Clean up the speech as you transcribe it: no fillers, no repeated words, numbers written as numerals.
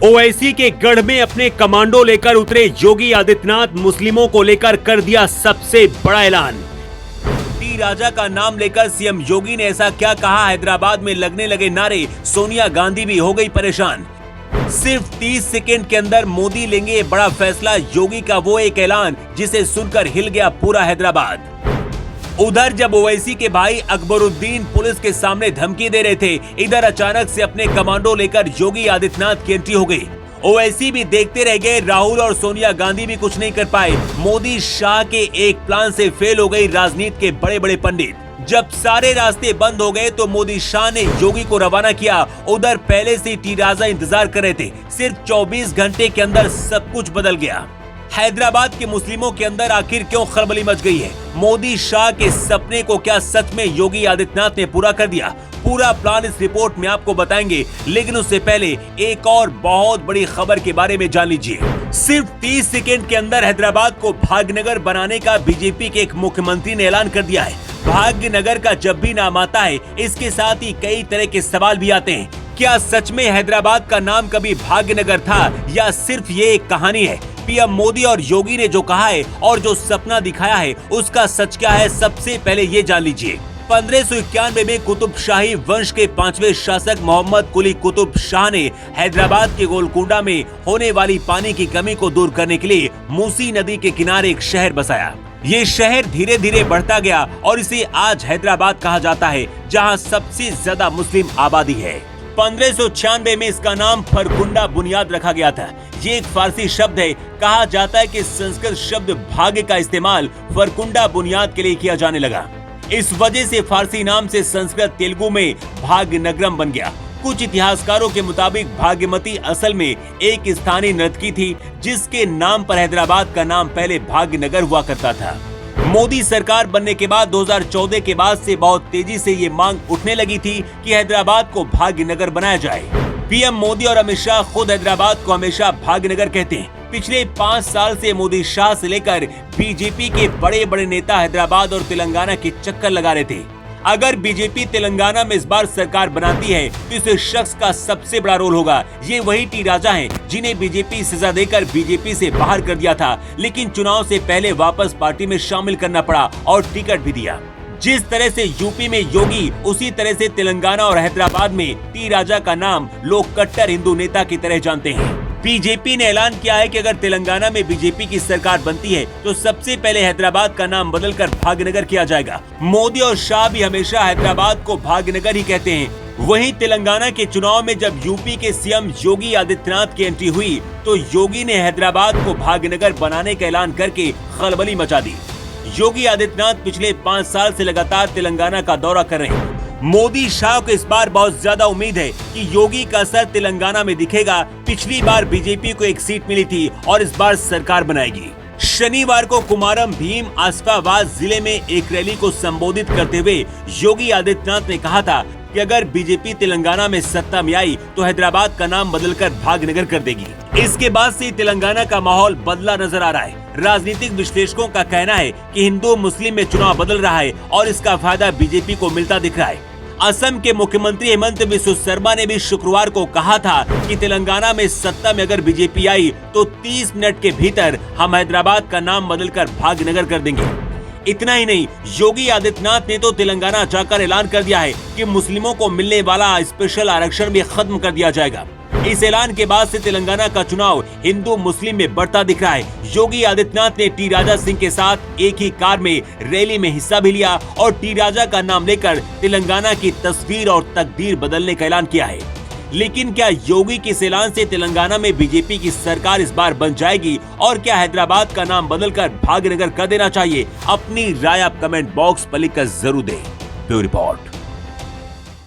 ओवैसी के गढ़ में अपने कमांडो लेकर उतरे योगी आदित्यनाथ मुस्लिमों को लेकर कर दिया सबसे बड़ा ऐलान। टी राजा का नाम लेकर सीएम योगी ने ऐसा क्या कहा, हैदराबाद में लगने लगे नारे, सोनिया गांधी भी हो गई परेशान। सिर्फ 30 सेकंड के अंदर मोदी लेंगे बड़ा फैसला, योगी का वो एक ऐलान जिसे सुनकर हिल गया पूरा हैदराबाद। उधर जब ओवैसी के भाई अकबरुद्दीन पुलिस के सामने धमकी दे रहे थे, इधर अचानक से अपने कमांडो लेकर योगी आदित्यनाथ की एंट्री हो गई। ओवैसी भी देखते रह गए, राहुल और सोनिया गांधी भी कुछ नहीं कर पाए। मोदी शाह के एक प्लान से फेल हो गई राजनीति के बड़े बड़े पंडित। जब सारे रास्ते बंद हो गए तो मोदी शाह ने योगी को रवाना किया। उधर पहले से टी राजा इंतजार कर रहे थे। सिर्फ 24 घंटे के अंदर सब कुछ बदल गया। हैदराबाद के मुस्लिमों के अंदर आखिर क्यों खलबली मच गई है? मोदी शाह के सपने को क्या सच में योगी आदित्यनाथ ने पूरा कर दिया? पूरा प्लान इस रिपोर्ट में आपको बताएंगे, लेकिन उससे पहले एक और बहुत बड़ी खबर के बारे में जान लीजिए। सिर्फ 30 सेकंड के अंदर हैदराबाद को भाग्यनगर बनाने का बीजेपी के एक मुख्यमंत्री ने ऐलान कर दिया है। भाग्यनगर का जब भी नाम आता है, इसके साथ ही कई तरह के सवाल भी आते हैं। क्या सच में हैदराबाद का नाम कभी भाग्यनगर था या सिर्फ ये एक कहानी है? पीएम मोदी और योगी ने जो कहा है और जो सपना दिखाया है, उसका सच क्या है, सबसे पहले ये जान लीजिए। 1591 में कुतुब शाही वंश के 5वें शासक मोहम्मद कुली कुतुब शाह ने हैदराबाद के गोलकुंडा में होने वाली पानी की कमी को दूर करने के लिए मूसी नदी के किनारे एक शहर बसाया। ये शहर धीरे धीरे बढ़ता गया और इसे आज हैदराबाद कहा जाता है, जहां सबसे ज्यादा मुस्लिम आबादी है। 1596 में इसका नाम फरकुंडा बुनियाद रखा गया था। ये एक फारसी शब्द है। कहा जाता है कि संस्कृत शब्द भाग्य का इस्तेमाल फरकुंडा बुनियाद के लिए किया जाने लगा। इस वजह से फारसी नाम से संस्कृत तेलुगु में भाग्यनगरम बन गया। कुछ इतिहासकारों के मुताबिक भाग्यमती असल में एक स्थानीय नर्तकी थी, जिसके नाम पर हैदराबाद का नाम पहले भाग्यनगर हुआ करता था। मोदी सरकार बनने के बाद 2014 के बाद से बहुत तेजी से ये मांग उठने लगी थी कि हैदराबाद को भाग्यनगर बनाया जाए। पीएम मोदी और अमित शाह खुद हैदराबाद को हमेशा भाग्यनगर कहते हैं। पिछले 5 साल से मोदी शाह से लेकर बीजेपी के बड़े बड़े नेता हैदराबाद और तेलंगाना के चक्कर लगा रहे थे। अगर बीजेपी तेलंगाना में इस बार सरकार बनाती है तो इस शख्स का सबसे बड़ा रोल होगा। ये वही टी राजा हैं जिन्हें बीजेपी सजा देकर बीजेपी से बाहर कर दिया था, लेकिन चुनाव से पहले वापस पार्टी में शामिल करना पड़ा और टिकट भी दिया। जिस तरह से यूपी में योगी, उसी तरह से तेलंगाना और हैदराबाद में टी राजा का नाम लोग कट्टर हिंदू नेता की तरह जानते हैं। बीजेपी ने ऐलान किया है कि अगर तेलंगाना में बीजेपी की सरकार बनती है तो सबसे पहले हैदराबाद का नाम बदलकर भाग्यनगर किया जाएगा। मोदी और शाह भी हमेशा हैदराबाद को भाग्यनगर ही कहते हैं। वहीं तेलंगाना के चुनाव में जब यूपी के सीएम योगी आदित्यनाथ की एंट्री हुई तो योगी ने हैदराबाद को भाग्यनगर बनाने का ऐलान करके खलबली मचा दी। योगी आदित्यनाथ पिछले 5 साल से लगातार तेलंगाना का दौरा कर रहे हैं। मोदी शाह को इस बार बहुत ज्यादा उम्मीद है कि योगी का असर तेलंगाना में दिखेगा। पिछली बार बीजेपी को एक सीट मिली थी और इस बार सरकार बनाएगी। शनिवार को कुमारम भीम आसिफाबाद जिले में एक रैली को संबोधित करते हुए योगी आदित्यनाथ ने कहा था कि अगर बीजेपी तेलंगाना में सत्ता में आई तो हैदराबाद का नाम बदलकर भाग्यनगर कर देगी। इसके बाद से तेलंगाना का माहौल बदला नजर आ रहा है। राजनीतिक विश्लेषकों का कहना है कि हिंदू मुस्लिम में चुनाव बदल रहा है और इसका फायदा बीजेपी को मिलता दिख रहा है। असम के मुख्यमंत्री हेमंत बिस्वा शर्मा ने भी शुक्रवार को कहा था कि तेलंगाना में सत्ता में अगर बीजेपी आई तो 30 मिनट के भीतर हम हैदराबाद का नाम बदलकर भाग्यनगर कर देंगे। इतना ही नहीं, योगी आदित्यनाथ ने तो तेलंगाना जाकर ऐलान कर दिया है कि मुस्लिमों को मिलने वाला स्पेशल आरक्षण भी खत्म कर दिया जाएगा। इस ऐलान के बाद से तेलंगाना का चुनाव हिंदू मुस्लिम में बढ़ता दिख रहा है। योगी आदित्यनाथ ने टी राजा सिंह के साथ एक ही कार में रैली में हिस्सा भी लिया और टी राजा का नाम लेकर तेलंगाना की तस्वीर और तकदीर बदलने का ऐलान किया है। लेकिन क्या योगी के इस ऐलान से तेलंगाना में बीजेपी की सरकार इस बार बन जाएगी और क्या हैदराबाद का नाम बदलकर भाग्यनगर कर देना चाहिए? अपनी राय आप कमेंट बॉक्स पर लिखकर जरूर दें। Bureau report.